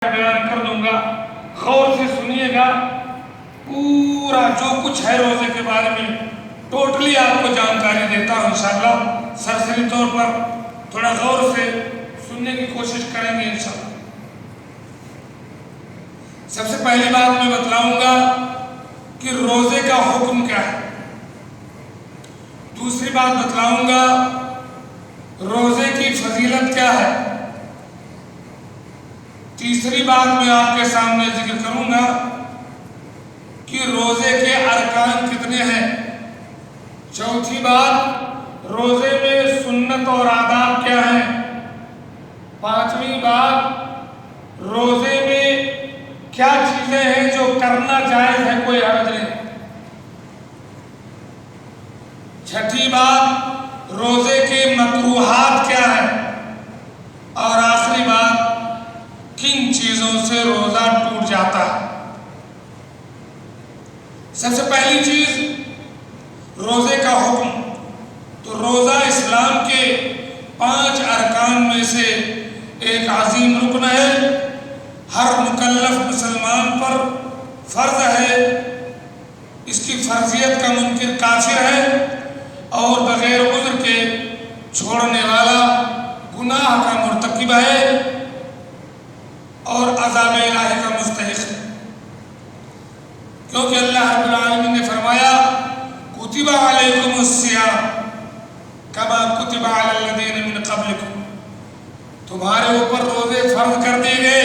بیان کر دوں گا، غور سے سنیے گا، پورا جو کچھ ہے روزے کے بارے میں ٹوٹلی آپ کو جانکاری دیتا ہوں انشاءاللہ۔ سرسری طور پر تھوڑا غور سے سننے کی کوشش کریں گے انشاءاللہ۔ سب سے پہلی بات میں بتلاؤں گا کہ روزے کا حکم کیا ہے، دوسری بات بتلاؤں گا روزے کی فضیلت کیا ہے، تیسری بات میں آپ کے سامنے ذکر کروں گا کہ روزے کے ارکان کتنے ہیں، چوتھی بات روزے میں سنت اور آداب کیا ہیں، پانچویں بات روزے میں کیا چیزیں ہیں جو کرنا جائز ہے، کوئی حرج نہیں، چھٹی بات روزے کے مکروہات کیا ہیں، اور آخری بات کن چیزوں سے روزہ ٹوٹ جاتا ہے۔ سب سے پہلی چیز روزے کا حکم، تو روزہ اسلام کے 5 ارکان میں سے ایک عظیم رکن ہے، ہر مکلف مسلمان پر فرض ہے، اس کی فرضیت کا منکر کافر ہے اور بغیر عذر کے چھوڑنے والا گناہ کا مرتکب ہے اور عذاب الہی کا مستحق ہے، کیونکہ اللہ رب العالمین نے فرمایا کتب علیکم الصیام کما کتب علی الذین من قبلکم، تمہارے اوپر روزے فرض کر دیے گئے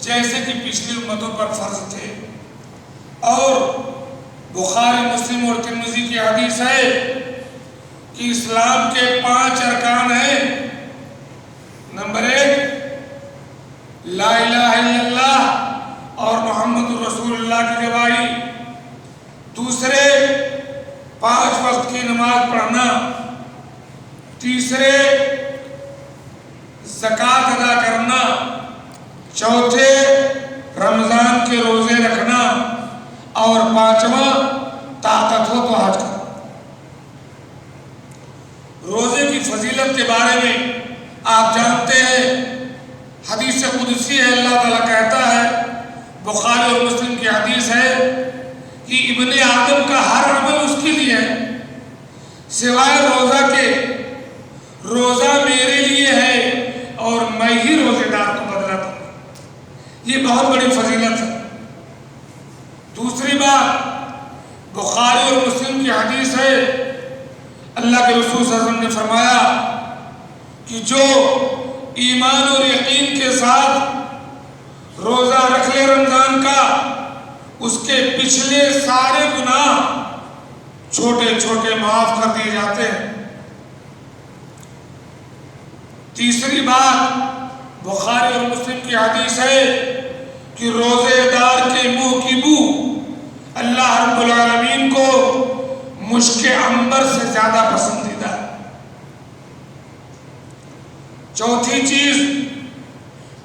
جیسے کہ پچھلی امتوں پر فرض تھے۔ اور بخاری مسلم اور ترمذی کی حدیث ہے کہ اسلام کے 5 ارکان ہیں، نمبر 1 لا الہ الا اللہ اور محمد رسول اللہ کی گواہی، دوسرے 5 وقت کی نماز پڑھنا، تیسرے زکوٰۃ ادا کرنا، چوتھے رمضان کے روزے رکھنا، اور 5واں طاقت ہو تو حج کرنا۔ روزے کی فضیلت کے بارے میں آپ جانتے ہیں، حدیث قدسی ہے، اللہ تعالیٰ کہتا ہے، بخاری اور مسلم کی حدیث ہے کہ ابن آدم کا ہر عمل اس کے لیے ہے سوائے روزہ کے، روزہ میرے لیے ہے اور میں ہی روزے دار کو بدلاتا ہوں، یہ بہت بڑی فضیلت ہے۔ دوسری بات بخاری اور مسلم کی حدیث ہے، اللہ کے رسول صلی اللہ علیہ وسلم نے فرمایا کہ جو ایمان اور یقین کے ساتھ روزہ رکھ لے رمضان کا، اس کے پچھلے سارے گناہ چھوٹے چھوٹے معاف کر دیے جاتے ہیں۔ تیسری بات بخاری اور مسلم کی حدیث ہے کہ روزے دار کے منہ کی بو اللہ رب العالمین کو مشک عنبر سے زیادہ پسندیدہ ہے۔ چوتھی چیز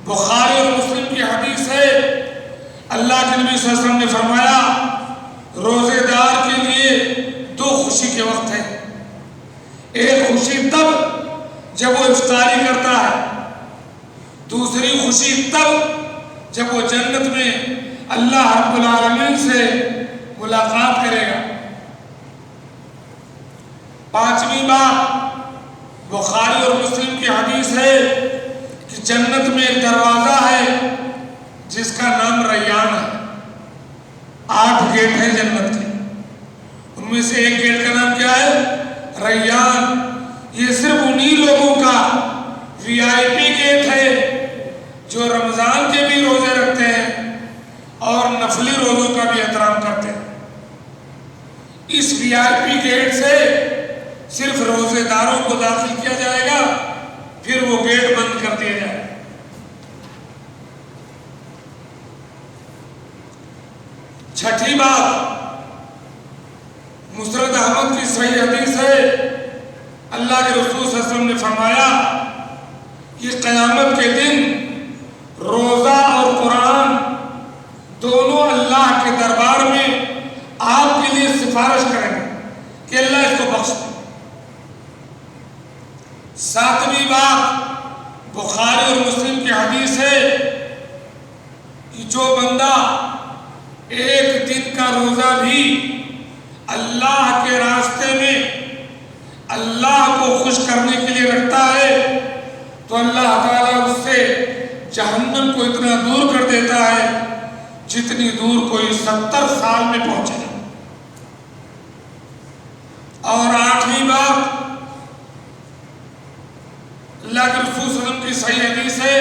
بخاری اور مسلم کی حدیث ہے، اللہ کے نبی صلی اللہ علیہ وسلم نے فرمایا روزے دار کے لیے 2 خوشی کے وقت ہیں، ایک خوشی تب جب وہ افطاری کرتا ہے، دوسری خوشی تب جب وہ جنت میں اللہ رب العالمین سے ملاقات کرے گا۔ 5ویں بات بخاری اور مسلم کی حدیث ہے کہ جنت میں ایک دروازہ ہے جس کا نام ریان ہے، 8 گیٹ ہیں جنت کے، ان میں سے ایک گیٹ کا نام کیا ہے؟ ریان۔ یہ صرف انہی لوگوں کا VIP گیٹ ہے جو رمضان کے بھی روزے رکھتے ہیں اور نفلی روزوں کا بھی احترام کرتے ہیں۔ اس VIP گیٹ سے صرف روزے داروں کو داخل کیا جائے گا، پھر وہ گیٹ بند کر دیا جائے گا۔ چھٹی بات مسند احمد کی صحیح حدیث ہے، اللہ کے رسول صلی اللہ علیہ وسلم نے فرمایا کہ قیامت کے دن روزہ اور قرآن دونوں اللہ کے دربار میں آپ کے لیے سفارش کریں گے کہ اللہ اس کو بخش دے۔ 7ویں بات بخاری اور مسلم کی حدیث ہے جو بندہ ایک دن کا روزہ بھی اللہ کے راستے میں اللہ کو خوش کرنے کے لیے رکھتا ہے تو اللہ تعالیٰ اس سے جہنم کو اتنا دور کر دیتا ہے جتنی دور کوئی 70 سال میں پہنچے. اور 8ویں بات، اللہ کے رسول صلی اللہ علیہ وسلم کی صحیح حدیث ہے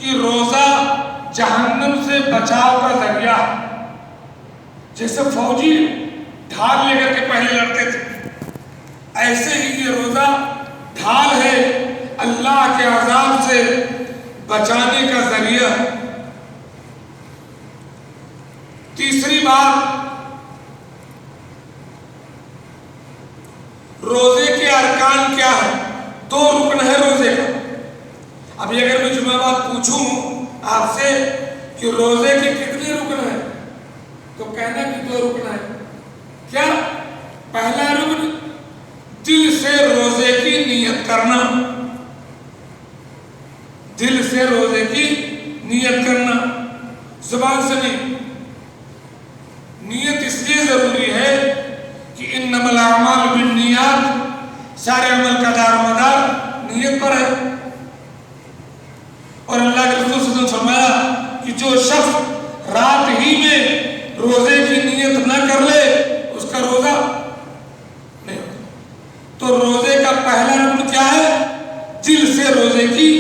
کہ روزہ جہنم سے بچاؤ کا ذریعہ. جیسے فوجی ڈھال لے کر کے پہلے لڑتے تھے، ایسے ہی یہ روزہ ڈھال ہے اللہ کے عذاب سے بچانے کا ذریعہ. تیسری بات، روزے کے ارکان کیا ہے؟ 2 رکن ہے روزے کا. ابھی اگر میں جمعہ بعد پوچھوں آپ سے کہ روزے کے کتنے رکن ہیں تو کہنا کہ 2 رکن ہے. کیا؟ پہلا رکن دل سے روزے کی نیت کرنا. دل سے روزے کی نیت کرنا، زبان سے نہیں. نیت اس لیے ضروری ہے کہ انما الاعمال بالنیات، سارے عمل کا دار مدار نیت پر ہے. اور اللہ کے رسول صلی اللہ علیہ وسلم نے فرمایا کہ جو شخص رات ہی میں روزے کی نیت نہ کر لے اس کا روزہ نہیں ہوتا. تو روزے کا پہلا رکن کیا ہے؟ دل سے روزے کی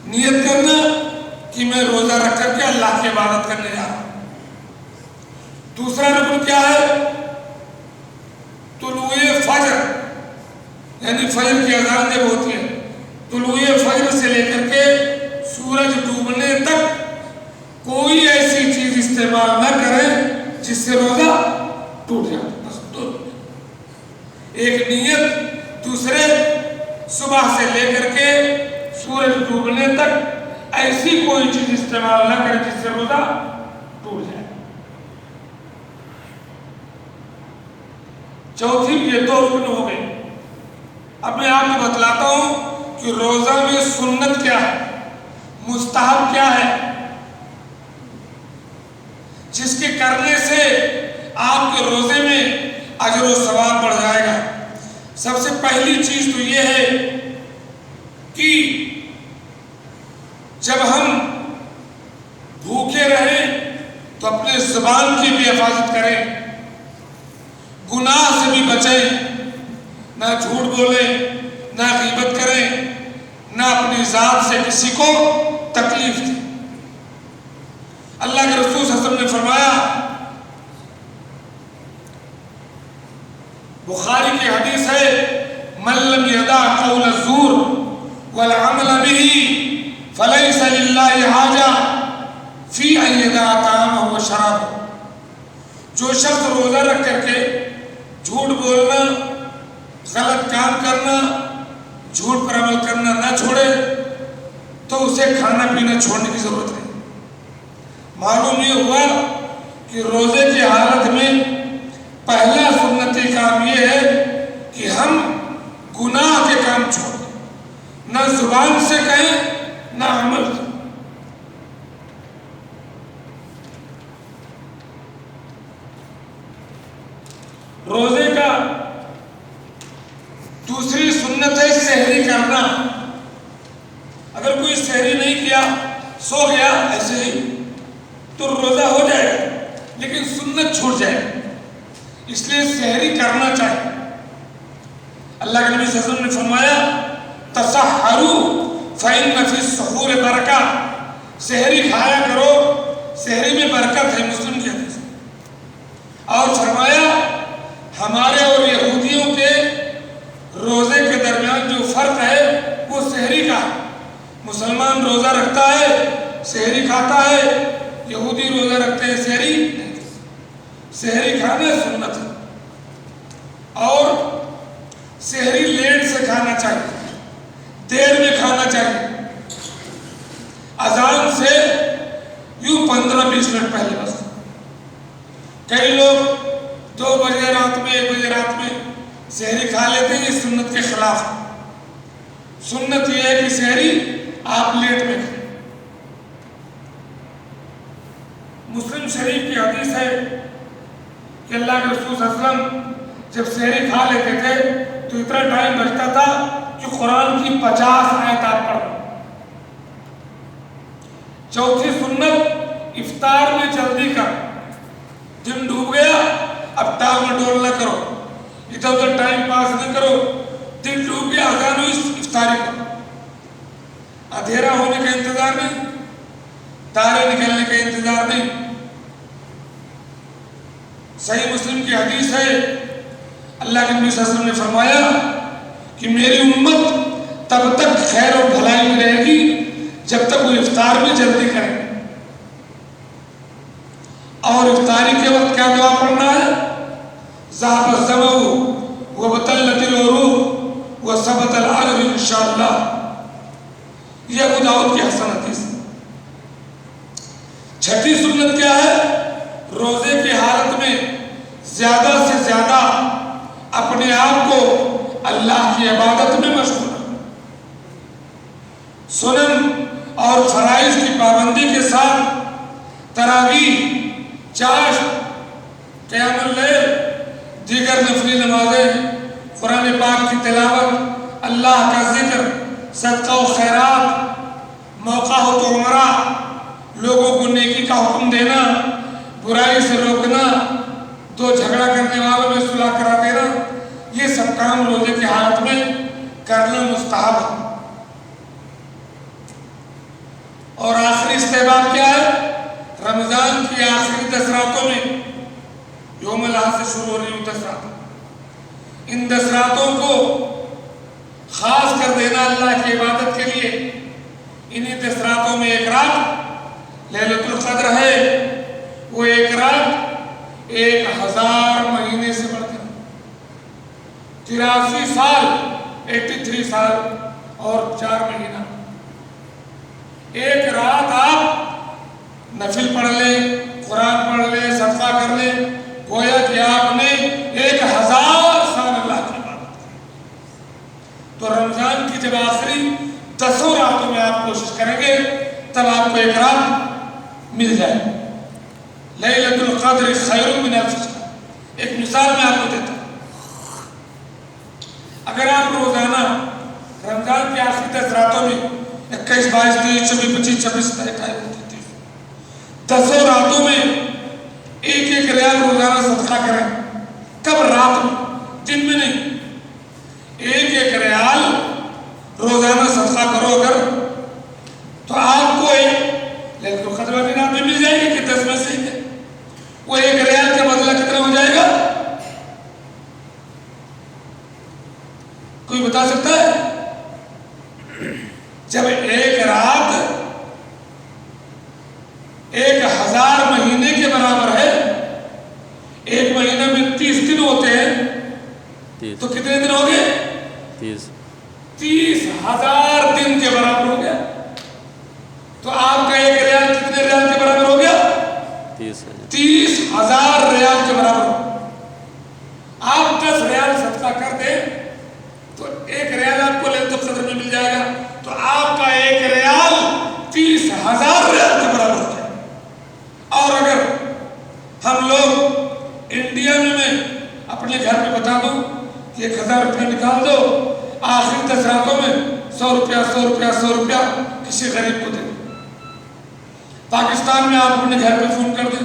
نیت کرنا کہ میں روزہ رکھ کر کے اللہ کی عبادت کرنے جا رہا ہوں. دوسرا رکن کیا ہے؟ طلوع فجر، یعنی فجر کی اذان جب ہوتی ہے طلوع فجر سے لے کر کے سورج ڈوبنے تک کوئی ایسی چیز استعمال نہ کریں جس سے روزہ ٹوٹ جائے. بس ایک نیت. دوسرے، صبح سے لے کر کے سورج ڈوبنے تک ایسی کوئی چیز استعمال نہ کریں جس سے روزہ ٹوٹ جائے. چوتھی، یہ 2 رکن ہو گئے. اب میں آپ کو بتلاتا ہوں کہ روزہ میں سنت کیا ہے، مستحب کیا ہے، جس کے کرنے سے آپ کے روزے میں اجر و ثواب بڑھ جائے گا. سب سے پہلی چیز تو یہ ہے کہ جب ہم بھوکے رہیں تو اپنے زبان کی بھی حفاظت کریں، گناہ سے بھی بچیں، نہ جھوٹ بولیں، نہ غیبت کریں، نہ اپنی ذات سے کسی کو تکلیف دیں. اللہ کے رسول صلی اللہ علیہ وسلم نے فرمایا، بخاری کی حدیث ہے، من لم يدع قول الزور والعمل به فليس لله حاجة في ان يدع طعامه وشرابه. جو شخص روزہ رکھ کر کے جھوٹ بولنا، غلط کام کرنا، جھوٹ پر عمل کرنا نہ چھوڑے تو اسے کھانا پینا چھوڑنے کی ضرورت نہیں. معلوم یہ ہوا کہ روزے کی حالت میں پہلا سنتی کام یہ ہے کہ ہم گناہ کے کام چھوڑ دیں، نہ زبان سے کہیں نہ عمل سے. روزے کا دوسری سنت ہے سحری کرنا. اگر کوئی سحری نہیں کیا، سو گیا ایسے ہی تو روزہ ہو جائے گا لیکن سنت چھوٹ جائے گا. اس لیے سحری کرنا چاہیے. اللہ کے نبی صلی اللہ علیہ وسلم نے فرمایا، تسحروا فإن فی السحور برکہ. سحری کھایا کرو، سحری میں برکت ہے، مسلم کی حدیث. اور فرمایا ہمارے اور یہودیوں کے روزے کے درمیان جو فرق ہے وہ سحری کا ہے. مسلمان روزہ رکھتا ہے، سحری کھاتا ہے، یہودی روزہ رکھتے ہیں، سحری نہیں. سحری کھانا سنت ہے. اور سحری لیٹ سے کھانا چاہیے، دیر میں کھانا چاہیے. اذان سے یوں 15-20 منٹ پہلے بس. کئی لوگ 2 بجے رات میں، 1 بجے رات میں سحری کھا لیتے ہیں. یہ سنت کے خلاف ہے. سنت یہ ہے کہ سحری آپ لیٹ میں کھائیں. مسلم شریف کی حدیث ہے کہ اللہ کے رسول صلی اللہ علیہ وسلم جب سحری کھا لیتے تھے تو اتنا ٹائم بچتا تھا کہ قرآن کی 50 آیت آپ پڑھ لو۔ چوتھی سنت افطار میں جلدی کر، دن ڈوب گیا اب ٹانگ میں ڈول نہ کرو، ادھر ادھر ٹائم پاس نہ کرو، دن ڈوب گیا اذان ہوئی افطاری کرو، اندھیرا ہونے کا انتظار نہیں، تارے نکلنے کا انتظار نہیں۔ صحیح مسلم کی حدیث ہے اللہ کے نبی صلی اللہ علیہ وسلم نے فرمایا کہ میری امت تب تک خیر و بھلائی میں رہے گی جب تک وہ افطار میں جلدی کریں۔ اور افطاری کے وقت کیا دعا پڑھنا ہے؟ ذهب الظمأ وابتلت العروق وثبت الاجر انشاءاللہ۔ یہ ابو داؤد کی حسن حدیث ہے۔ چھٹی سنت کیا ہے؟ روزے کی حالت میں زیادہ سے زیادہ اپنے آپ کو اللہ کی عبادت میں مشغول کرنا، سنن اور فرائض کی پابندی کے ساتھ تراویح، چاشت، قیام اللیل، دیگر نفلی نمازیں، قرآن پاک کی تلاوت، اللہ کا ذکر، صدقہ و خیرات، موقع ہو تو عمرہ، لوگوں کو نیکی کا حکم دینا، برائی سے روکنا، دو جھگڑا کرنے والوں میں صلح کرا دینا، یہ سب کام روزے کی حالت میں کرنا مستحب ہے۔ اور آخری استحباب کیا ہے؟ رمضان کی آخری 10 راتوں میں، یوم الاحد سے شروع ہو رہی ہوں 10 راتوں، ان 10 راتوں کو خاص کر دینا اللہ کی عبادت کے لیے۔ انہی 10 راتوں میں ایک رات لیلۃ القدر ہے، وہ ایک رات 1000 مہینے سے بڑھ کر 83 سال 83 سال اور 4 مہینہ، ایک رات آپ نفل پڑھ لیں، قرآن پڑھ لیں، صدقہ کر لیں، گویا کہ آپ نے 1000 سال اللہ کی عبادت کی۔ تو رمضان کی جب آخری 10 راتوں میں آپ کوشش کریں گے تب آپ کو ایک رات مل جائے۔ لیلۃ القدر خیر من الف شہر۔ ایک مثال میں آپ کو دیتا ہوں، اگر آپ روزانہ رمضان کی آخری 10 راتوں میں 21، 22، 23، 24، 25، 26، 28، 10 راتوں میں ایک ریال روزانہ صدقہ کریں۔ کب؟ رات میں، دن میں نہیں۔ ایک ریال روزانہ صدقہ کرو اگر، تو آپ کو لیلۃ القدر والی رات میں مل جائے گی کہ 10 میں سے ہی ہے۔ وہ ایک ریال کا بدلہ کتنا ہو جائے گا؟ کوئی بتا سکتا ہے؟ جب ایک رات 1000 مہینے کے برابر ہے، ایک مہینہ میں 30 دن ہوتے ہیں، تو کتنے دن ہو گئے؟ 30,000 دن کے برابر ہو گیا۔ تو آپ کا ایک ریال کتنے ریال کے برابر ہو گیا؟ 30,000 ریال کے برابر ہو۔ آپ 10 ریال صدقہ کر دیں تو ایک ریال آپ کو لیلۃ القدر میں مل جائے گا، تو آپ کا ایک ریال 30,000 ریال کے برابر ہو جائے گا۔ اور اگر ہم لوگ انڈیا میں اپنے گھر میں بتا دوں کہ 1000 روپیہ نکال دو، آخری 10 راتوں میں 100 روپیہ 100 روپیہ 100 روپیہ کسی غریب کو دے دیں۔ پاکستان میں آپ اپنے گھر پہ فون کر دیں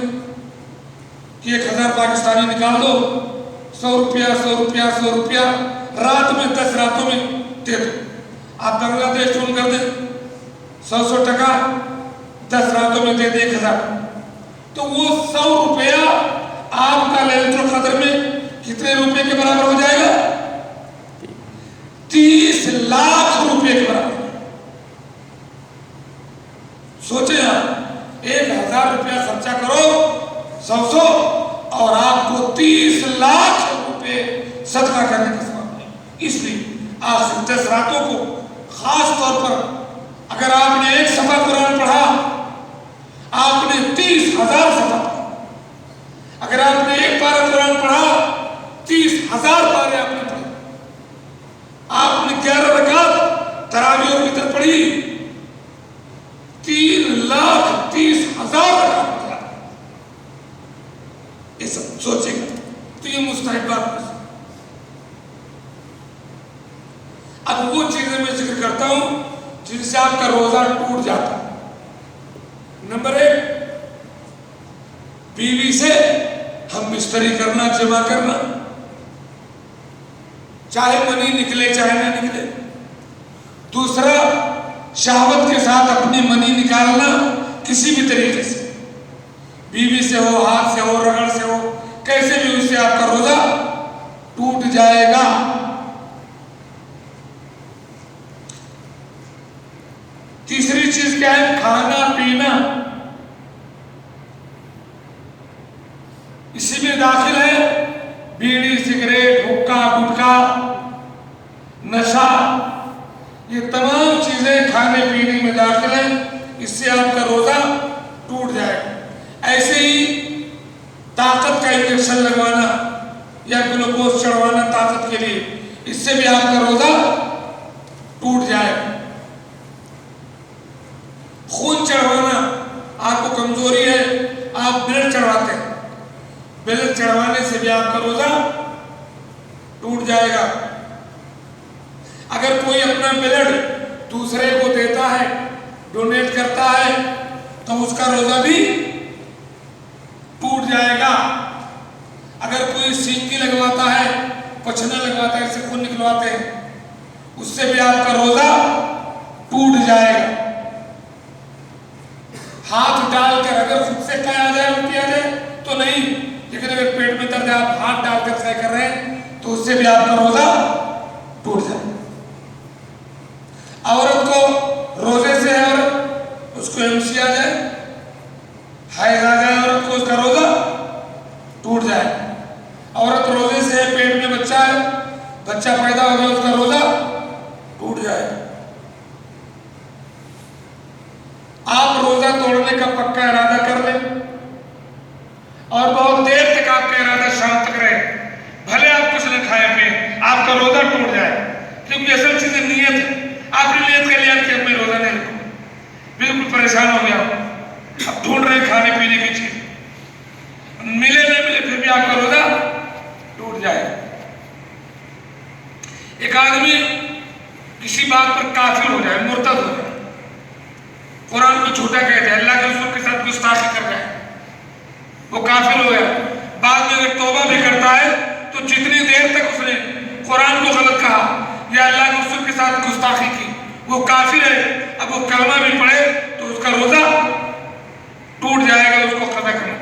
کہ 1000 پاکستانی نکال دو، 100 روپیہ 100 روپیہ 100 روپیہ رات میں 10 راتوں میں دے دو۔ آپ بنگلہ دیش فون کر دیں 100 ٹکا 10 راتوں میں دے دیں 1000، تو وہ 100 روپیہ آپ کا لیلۃ القدر میں کتنے روپے کے برابر ہو جائے گا؟ 30 لاکھ روپے کے برابر۔ سوچیں آپ 1000 روپیہ خرچہ کرو 100 اور آپ کو 30 لاکھ روپے صدقہ کرنے کا سبب ہے۔ اس لیے آخر 10 راتوں کو خاص طور پر اگر آپ نے 1 صفحہ قرآن پڑھا آپ نے 30,000 صفحہ پڑھا، اگر آپ نے 1 پارہ قرآن پڑھا 30,000 پارے آپ نے پڑھے، آپ نے 11 رکعت تراویح اور وتر پڑھی 3,30,000 رکعت پڑھا۔ سب سوچے گا. تو یہ مستحبات میں سے. اب وہ چیزیں میں ذکر کرتا ہوں جن سے آپ کا روزہ ٹوٹ جاتا ہے. نمبر 1، بیوی سے ہم بستری کرنا، جمع کرنا، چاہے منی نکلے چاہے نہ نکلے. دوسرا، شہوت کے ساتھ اپنی منی نکالنا کسی بھی طریقے سے، بیوی سے ہو، ہاتھ سے ہو، رگڑ سے ہو، کیسے بھی اس سے آپ کا روزہ ٹوٹ جائے گا. تیسری چیز کیا ہے؟ کھانا پینا. اسی میں داخل ہے بیڑی، سگریٹ، حقہ، گٹکا، نشہ. یہ تمام چیزیں کھانے پینے میں داخل ہیں. اس سے آپ کا روزہ ٹوٹ جائے گا. ایسے ہی طاقت کا انجیکشن لگوانا یا گلوکوز چڑھوانا طاقت کے لیے، اس سے بھی آپ کا روزہ ٹوٹ جائے گا. خون چڑھوانا، آپ کو کمزوری ہے، آپ بلڈ چڑھواتے ہیں، بلڈ چڑھوانے سے بھی آپ کا روزہ ٹوٹ جائے گا. اگر کوئی اپنا بلڈ دوسرے کو دیتا ہے، ڈونیٹ کرتا ہے، تو اس کا روزہ بھی ٹوٹ جائے گا. اگر کوئی سینکی لگواتا ہے، پچھنا لگواتا ہے، اس سے خون نکلواتے ہیں، اس سے بھی آپ کا روزہ ٹوٹ جائے گا. ہاتھ ڈال کر اگر خود سے کھایا جائے، الٹی آ جائے تو نہیں، لیکن اگر پیٹ میں درد ہے، آپ ہاتھ ڈال کر طے کر رہے ہیں تو اس سے بھی آپ کا روزہ ٹوٹ جائے. عورت کو روزے سے ہے، عورت اس کو MC آ جائے، حیض آ جائے عورت کو، اس کا روزہ ٹوٹ جائے. عورت روزے سے ہے، پیٹ میں بچہ ہے، بچہ پیدا ہو گیا، اس کا روزہ ٹوٹ جائے. آپ روزہ توڑنے کا پکا ارادہ کر لیں اور بہت دیر تک آپ کا ارادہ شام تک رہے، بھلے آپ کچھ نہ کھائے پیے، آپ کا روزہ ٹوٹ جائے. کیونکہ اصل چیز نیت ہے. آپ نے نیت کر لیا کہ اب میں روزہ نہیں رکھوں، بالکل پریشان ہو گیا، اب ڈھونڈ رہے کھانے پینے کی چیز، ملے نہ ملے پھر بھی آپ کا روزہ ٹوٹ جائے. ایک آدمی کسی بات پر کافر ہو جائے، مرتد ہو جائے، قرآن کو جھوٹا کہتے ہیں، اللہ کے رسول کے ساتھ گستاخی کر جائے، وہ کافر ہو گیا. بعد میں اگر توبہ بھی کرتا ہے تو جتنی دیر تک اس نے قرآن کو غلط کہا یا اللہ کے رسول کے ساتھ گستاخی کی، وہ کافر ہے. اب وہ کلمہ بھی پڑھے تو اس کا روزہ ٹوٹ جائے گا، اس کو قضا کرنا.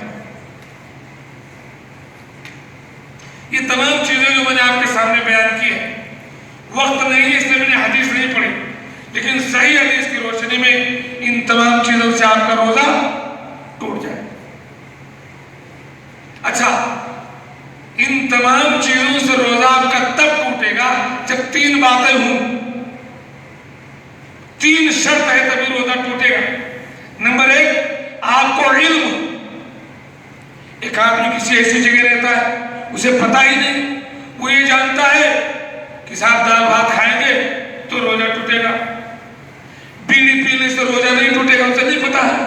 یہ تمام چیزیں جو میں نے آپ کے سامنے بیان کی ہے، وقت نہیں ہے اس لیے میں نے حدیث نہیں پڑھی، لیکن صحیح حدیث کی روشنی میں ان تمام چیزوں سے آپ کا روزہ ٹوٹ جائے. اچھا، ان تمام چیزوں سے روزہ آپ کا تب ٹوٹے گا جب 3 باتیں ہوں. 3 شرط ہے تبھی روزہ ٹوٹے گا. نمبر 1، آپ کو علم. ایک آدمی کسی ایسی جگہ رہتا ہے اسے پتہ ہی نہیں، وہ یہ جانتا ہے کہ صاحب دال بھات کھائیں گے تو روزہ ٹوٹے گا، بیڑی پینے سے روزہ نہیں ٹوٹے گا، اسے نہیں پتا ہے،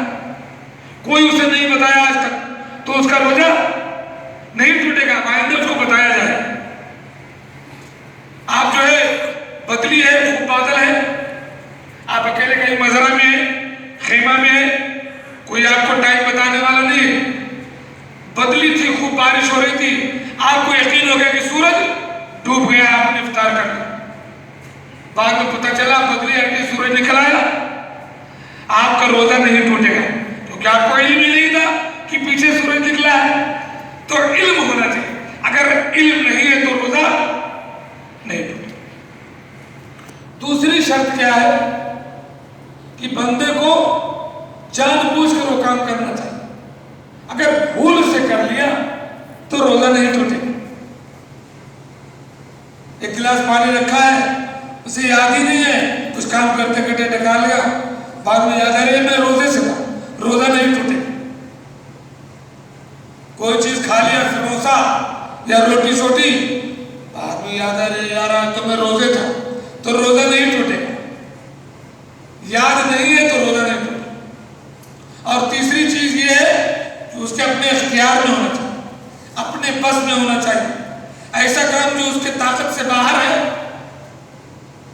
کوئی اسے نہیں بتایا آج تک، تو اس کا روزہ نہیں ٹوٹے گا. آئندہ اس کو بتایا جائے. آپ جو ہے بدلی ہے، خوب بادل ہے، آپ اکیلے کہیں مزرعہ میں ہیں، خیمہ میں ہیں، کوئی آپ کو ٹائم بتانے والا نہیں ہے. بدلی تھی، خوب بارش ہو رہی تھی، آپ کو یقین ہو گیا کہ سورج ڈوب گیا، آپ نے افطار کر لیا. بعد میں پتہ چلا بدلی ہٹی، سورج نکل آیا، آپ کا روزہ نہیں ٹوٹے گا، کیونکہ آپ کو علم ہی نہیں تھا کہ پیچھے سورج نکلا ہے. تو علم ہونا چاہیے. اگر علم نہیں ہے تو روزہ نہیں ٹوٹے. دوسری شرط کیا ہے کہ بندے کو جان بوجھ کر وہ کام کرنا چاہیے. اگر بھول سے کر لیا تو روزہ نہیں ٹوٹے. ایک گلاس پانی رکھا ہے، اسے یاد ہی نہیں ہے، کچھ کام کرتے کرتے ڈکا لیا، بعد میں یاد آ رہی ہے میں روزے سے تھا، روزہ نہیں ٹوٹے. کوئی چیز کھا لیا، سموسا یا روٹی سوٹی، بعد میں یاد آ رہی ہے یار آج تو میں روزے تھا، تو روزہ نہیں ٹوٹے. یاد نہیں ہے تو روزہ نہیں ٹوٹے. اور تیسری چیز یہ ہے کہ اس کے اپنے اختیار میں ہونا چاہیے. اپنے بس میں ہونا چاہیے. ایسا کام جو اس کے طاقت سے باہر ہے،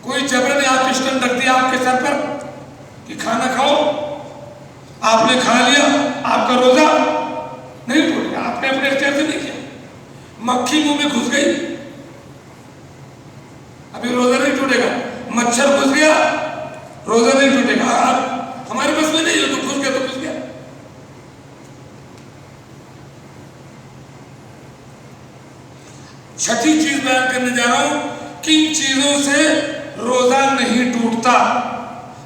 کوئی جبر نے آپ اسٹن رکھ دیا آپ کے سر پر کہ کھانا کھاؤ، آپ نے کھا لیا، آپ کا روزہ نہیں ٹوٹے گا. آپ نے اپنے اختیار سے نہیں کیا. مکھی منہ میں گھس گئی، ابھی روزہ نہیں ٹوٹے گا. مچھر گھس گیا، روزہ نہیں ٹوٹے گا. آپ ہمارے بس میں نہیں ہو، تو گھس گیا تو گھس گیا. چھٹی چیز بیان کرنے جا رہا ہوں، کن چیزوں سے روزہ نہیں ٹوٹتا.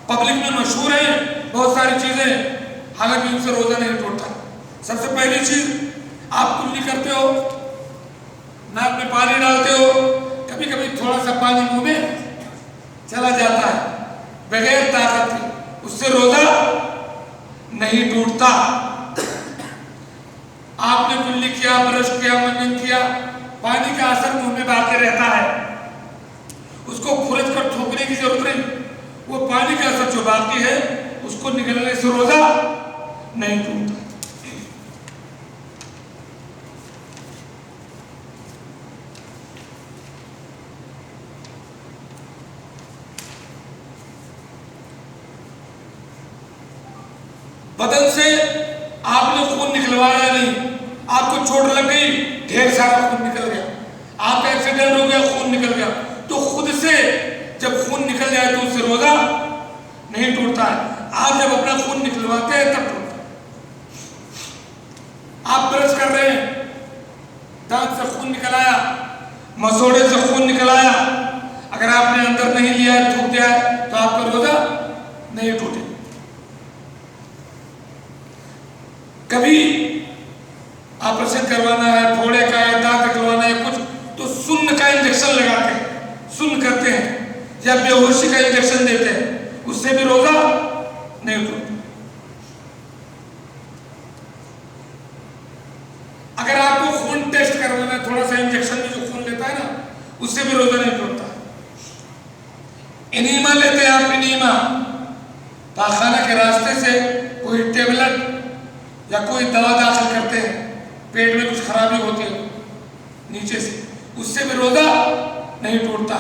پبلک میں مشہور ہیں بہت ساری چیزیں، حالانکہ ان سے روزہ نہیں ٹوٹتا. سب سے پہلی چیز، آپ کلی کرتے ہو، ناک میں پانی ڈالتے ہو، کبھی کبھی تھوڑا سا پانی منہ میں چلا جاتا ہے بغیر طاقت کے، اس سے روزہ نہیں ٹوٹتا. آپ نے کلی کیا، برش کیا، منجن کیا، پانی کا اثر منہ میں باقی رہتا ہے، اس کو کھرچ کر تھوکنے کی ضرورت نہیں. وہ پانی کا اثر جو باقی ہے اس کو نکلنے سے روزہ نہیں ٹوٹتا. بدن سے آپ نے خون نکلوایا نہیں، آپ کو چوٹ لگ گئی، ڈھیر سارا خون نکل گیا، آپ کا ایکسیڈنٹ ہو گیا، خون نکل گیا، تو خود سے جب خون نکل جائے تو اس سے روزہ نہیں ٹوٹتا ہے. آپ جب اپنا خون نکلواتے ہیں تب ٹوٹتا ہے. آپ برش کر رہے ہیں، دانت سے خون نکل آیا، مسوڑے سے خون نکل آیا، اگر آپ نے اندر نہیں لیا ہے، تھوک دیا ہے، تو آپ کا روزہ نہیں ٹوٹے. کبھی آپریشن کروانا ہے، پھوڑے کا ہے، دانت نکلوانا ہے کچھ، تو سن کا انجیکشن لگاتے ہیں، سن کرتے ہیں یا بے ہوشی کا انجیکشن دیتے ہیں، اس سے بھی روزہ نہیں ٹوٹتا. اگر آپ کو خون ٹیسٹ کروانا ہے، تھوڑا سا انجیکشن میں جو خون لیتا ہے نا، اس سے بھی روزہ نہیں ٹوٹتا. انیما لیتے ہیں آپ، انیما پاخانہ کے راستے سے کوئی ٹیبلٹ یا کوئی دوا داخل کرتے ہیں، پیٹ میں کچھ خرابی ہوتی ہے نیچے سے، اس سے بھی روزہ نہیں ٹوٹتا.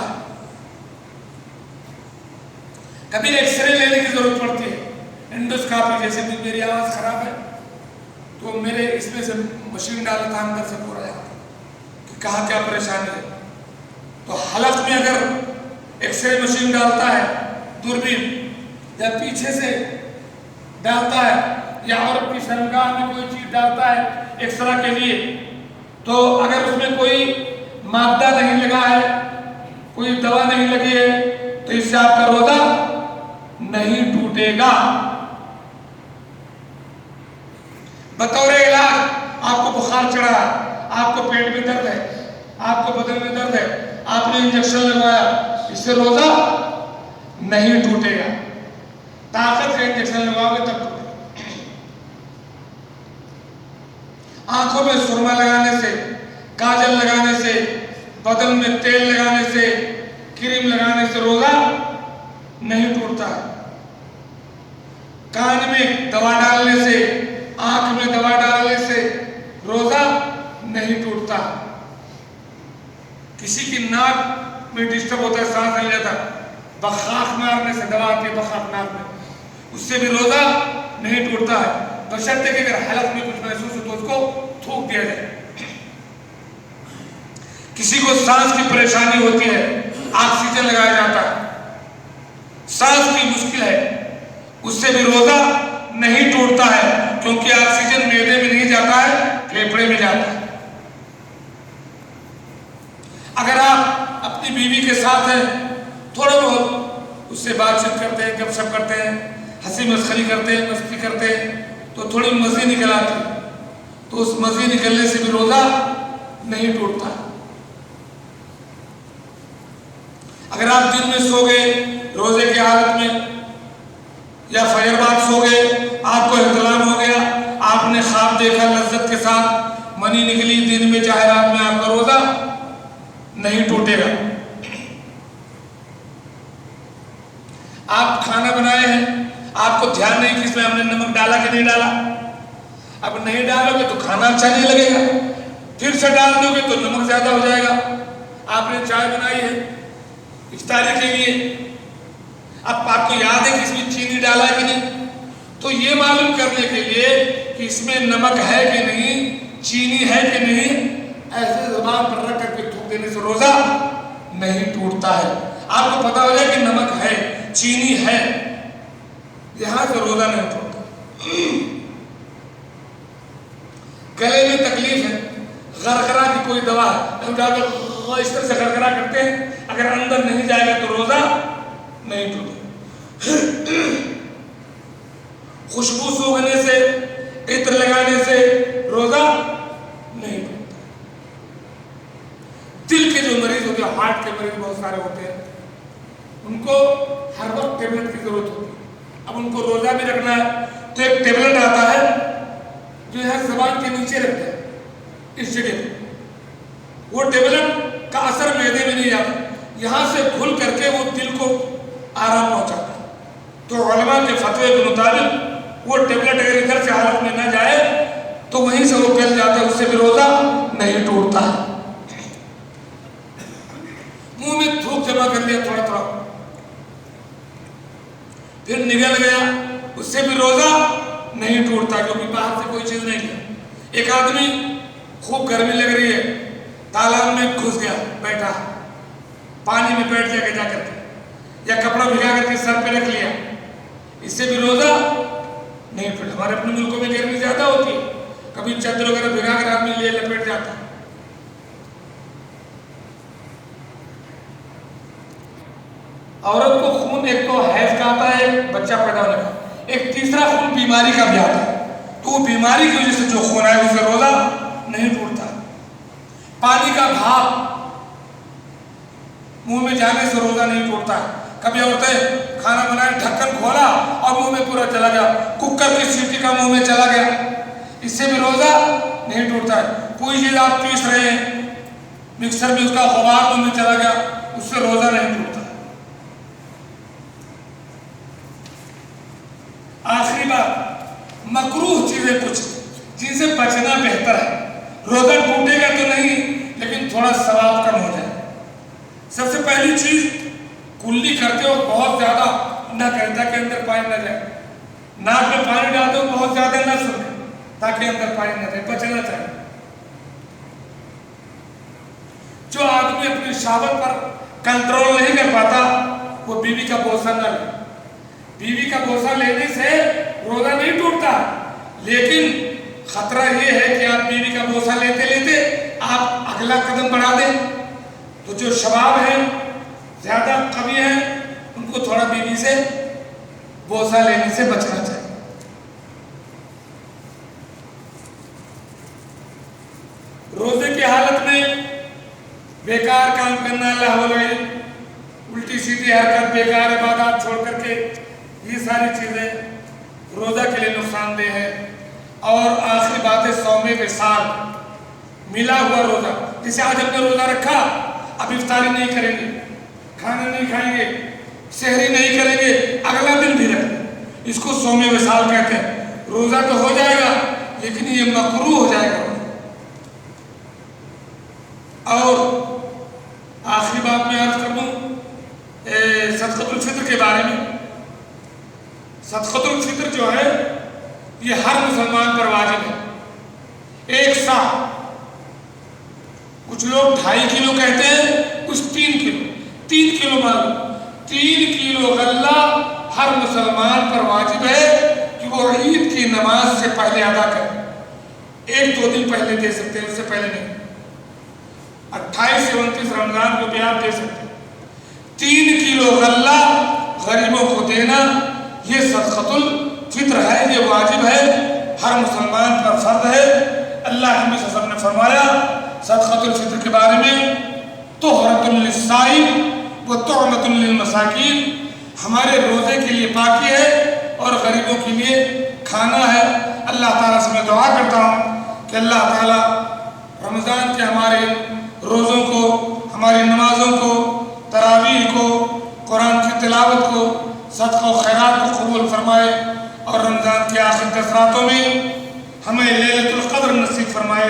کبھی ایکس رے لینے کی ضرورت پڑتی ہے، انڈوسکاپی، جیسے میری آواز خراب ہے تو میرے اس میں سے مشین ڈالا تھا اندر سے پورا کہ کہاں کیا پریشانی ہے. تو حلق میں اگر ایکس رے مشین ڈالتا ہے، دوربین، یا پیچھے سے ڈالتا ہے، یا عورت کی شرمگاہ میں کوئی چیز ڈالتا ہے ایکسرا کے لیے، تو اگر اس میں کوئی مادہ نہیں لگا ہے، کوئی دوا نہیں لگی ہے، تو اس سے آپ کا روزہ نہیں ٹوٹے گا. بطور علاج آپ کو بخار چڑھا، آپ کو پیٹ میں درد ہے، آپ کو بدن میں درد ہے، آپ نے انجیکشن لگوایا، اس سے روزہ نہیں ٹوٹے گا. طاقت کا انجیکشن لگواؤ گے تب ٹوٹے گا. آنکھوں میں سرما لگانے سے، کاجل لگانے سے، بدن میں تیل لگانے سے، کریم لگانے سے روزہ نہیں ٹوٹتا. کان میں دوا ڈالنے سے، آنکھ میں دوا ڈالنے سے روزہ نہیں ٹوٹتا. کسی کی ناک میں ڈسٹرب ہوتا ہے، سانس نہیں لیتا، بخاخ مارنے سے، دوا آتی ہے بخاخ مارنے، اس سے بھی روزہ نہیں ٹوٹتا ہے، بشرطے کہ اگر حلق میں کچھ محسوس ہو تو اس کو تھوک دیا جائے. کسی کو سانس کی پریشانی ہوتی ہے، آکسیجن لگایا جاتا ہے، سانس کی مشکل ہے، اس سے بھی روزہ نہیں ٹوٹتا ہے، کیونکہ آکسیجن معدے میں نہیں جاتا ہے، پھیپھڑے میں جاتا ہے. اگر آپ اپنی بیوی کے ساتھ ہیں، تھوڑا بہت اس سے بات چیت کرتے ہیں، گپ شپ کرتے ہیں، ہنسی مسخری کرتے ہیں، مستی کرتے ہیں، تو تھوڑی مزے نکل آتی ہے، تو اس مزے نکلنے سے بھی روزہ نہیں ٹوٹتا. اگر آپ دن میں سو گئے روزے کی حالت میں، یا فجر بعد سو گئے، آپ کو احتلام ہو گیا، آپ نے خواب دیکھا لذت کے ساتھ، منی نکلی دن میں چاہے رات میں، آپ کا روزہ نہیں ٹوٹے گا. آپ کھانا بنائے ہیں، آپ کو دھیان نہیں کہ اس میں ہم نے نمک ڈالا کہ نہیں ڈالا، اب نہیں ڈالو گے تو کھانا اچھا نہیں لگے گا. پھر سے ڈال دو گے تو نمک زیادہ ہو جائے گا. آپ نے چائے بنائی ہے افطاری کے لیے، اب آپ کو یاد ہے کہ اس میں چینی ڈالا ہے کہ نہیں، تو یہ معلوم کرنے کے لیے کہ اس میں نمک ہے کہ نہیں، چینی ہے کہ نہیں، ایسے زبان پر رکھ کر کے تھوک دینے سے روزہ نہیں ٹوٹتا ہے. آپ کو پتا ہو جائے کہ نمک ہے، چینی ہے، یہاں سے روزہ نہیں ٹوٹتا. گلے میں تکلیف ہے، غرغرہ کی کوئی دوا ہے، اس طرح سے غرغرہ کرتے ہیں، اگر اندر نہیں جائے گا تو روزہ نہیں ٹوٹے. خوشبو سونگھنے سے، عطر لگانے سے روزہ نہیں ٹوٹتا. دل کے جو مریض ہوتے ہیں، ہارٹ کے مریض بہت سارے ہوتے ہیں، ان کو ہر وقت ٹیبلٹ کی ضرورت ہوتی ہے. اب ان کو روزہ بھی رکھنا ہے تو ایک ٹیبلٹ آتا ہے جو ہے زبان کے نیچے رکھتا ہے اس جگہ پہ. وہ ٹیبلٹ کا اثر معدے میں نہیں جاتا، یہاں سے گھل کر کے وہ دل کو آرام پہنچاتا ہے. تو علماء کے فتوے کے مطابق وہ ٹیبلٹ اگر ادھر سے حالت میں نہ جائے تو وہیں سے وہ گل جاتا ہے، اس سے بھی روزہ نہیں ٹوٹتا ہے. منہ میں تھوک جمع کر لیا تھوڑا تھوڑا، پھر نگل گیا، اس سے بھی روزہ نہیں ٹوٹتا کیونکہ باہر سے کوئی چیز نہیں ہے. ایک آدمی خوب گرمی لگ رہی ہے، تالاب میں گھس گیا، بیٹھا پانی میں بیٹھ جا کے جا کر کے، یا کپڑا بھگا کر کے سر پہ رکھ لیا، اس سے بھی روزہ نہیں ٹوٹتا. ہمارے اپنے ملکوں میں گرمی زیادہ ہوتی ہے، کبھی چادر وغیرہ بھگا کر آدمی لے لپیٹ جاتا ہے. عورت کو خون ایک تو حیض کا آتا ہے، ایک بچہ پیدا ہونے کا، ایک تیسرا خون بیماری کا بھی آتا ہے. تو وہ بیماری کی وجہ سے جو خون آئے اس سے روزہ نہیں ٹوٹتا. پانی کا بھاپ منہ میں جانے سے روزہ نہیں ٹوٹتا ہے. کبھی عورتیں کھانا بنائے، ڈھکن کھولا اور منہ میں پورا چلا گیا، کوکر کی سیٹی کا منہ میں چلا گیا، اس سے بھی روزہ نہیں ٹوٹتا ہے. کوئی چیز آپ پیس رہے ہیں، مکسر میں اس کا غبار منہ میں چلا گیا، اس سے روزہ نہیں ٹوٹتا. آخری بات، مکروہ چیزیں کچھ جن سے بچنا بہتر ہے. روزہ ٹوٹے گا تو نہیں لیکن تھوڑا ثواب کم ہو جائے. سب سے پہلی چیز، کلی کرتے ہو بہت زیادہ نہ کریں تاکہ اندر پانی نہ جائے. ناک میں پانی ڈالتے ہو بہت زیادہ نہ سنیں تاکہ اندر پانی نہ جائے، بچنا چاہیے. جو آدمی اپنی شہوت پر کنٹرول نہیں کر پاتا وہ بیوی کا بوسہ نہ لے. بیوی کا بوسہ لینے سے روزہ نہیں ٹوٹتا، لیکن خطرہ یہ ہے کہ آپ بیوی کا بوسہ لیتے لیتے آپ اگلا قدم بڑھا دیں. تو جو شباب ہیں، زیادہ قوی ہیں، ان کو تھوڑا بیوی سے بوسہ لینے سے بچنا چاہیے. روزے کی حالت میں بیکار کام کرنا، لاہوری، الٹی سیدھی حرکت، بیکار عبادات چھوڑ کر کے، یہ ساری چیزیں روزہ کے لیے نقصان دہ ہے. اور آخری بات ہے صوم وصال، ملا ہوا روزہ. جسے آج ہم نے روزہ رکھا، اب افطاری نہیں کریں گے، کھانا نہیں کھائیں گے، سحری نہیں کریں گے، اگلا دن بھی رکھ لیں، اس کو صوم وصال کہتے ہیں. روزہ تو ہو جائے گا لیکن یہ مکروہ ہو جائے گا. اور آخری بات میں عرض کر دوں صدقۃ الفطر کے بارے میں. صدقۃ الفطر جو ہے یہ ہر مسلمان پر واجب ہے. ایک سا، کچھ لوگ 2.5 کلو کہتے ہیں، کچھ 3 کلو معلوم. 3 کلو غلہ ہر مسلمان پر واجب ہے کہ وہ عید کی نماز سے پہلے ادا کرے. 1-2 دن پہلے دے سکتے ہیں، اس سے پہلے نہیں. 28 سے 29 رمضان کو بھی آپ دے سکتے ہیں. 3 کلو غلہ غریبوں کو دینا یہ صدقۃ الفطر ہے، یہ واجب ہے، ہر مسلمان پر فرض ہے. اللہ کے نبی صلی اللہ علیہ وسلم نے فرمایا صدقۃ الفطر کے بارے میں، طہرۃ للصائم وطعمۃ للمساکین، ہمارے روزے کے لیے پاکی ہے اور غریبوں کے لیے کھانا ہے. اللہ تعالیٰ سے میں دعا کرتا ہوں کہ اللہ تعالیٰ رمضان کے ہمارے روزوں کو، ہماری نمازوں کو، تراویح کو، قرآن کی تلاوت کو، صدقہ و خیرات کو قبول فرمائے اور رمضان کے آخر 10 راتوں میں ہمیں لیلۃ القدر نصیب فرمائے.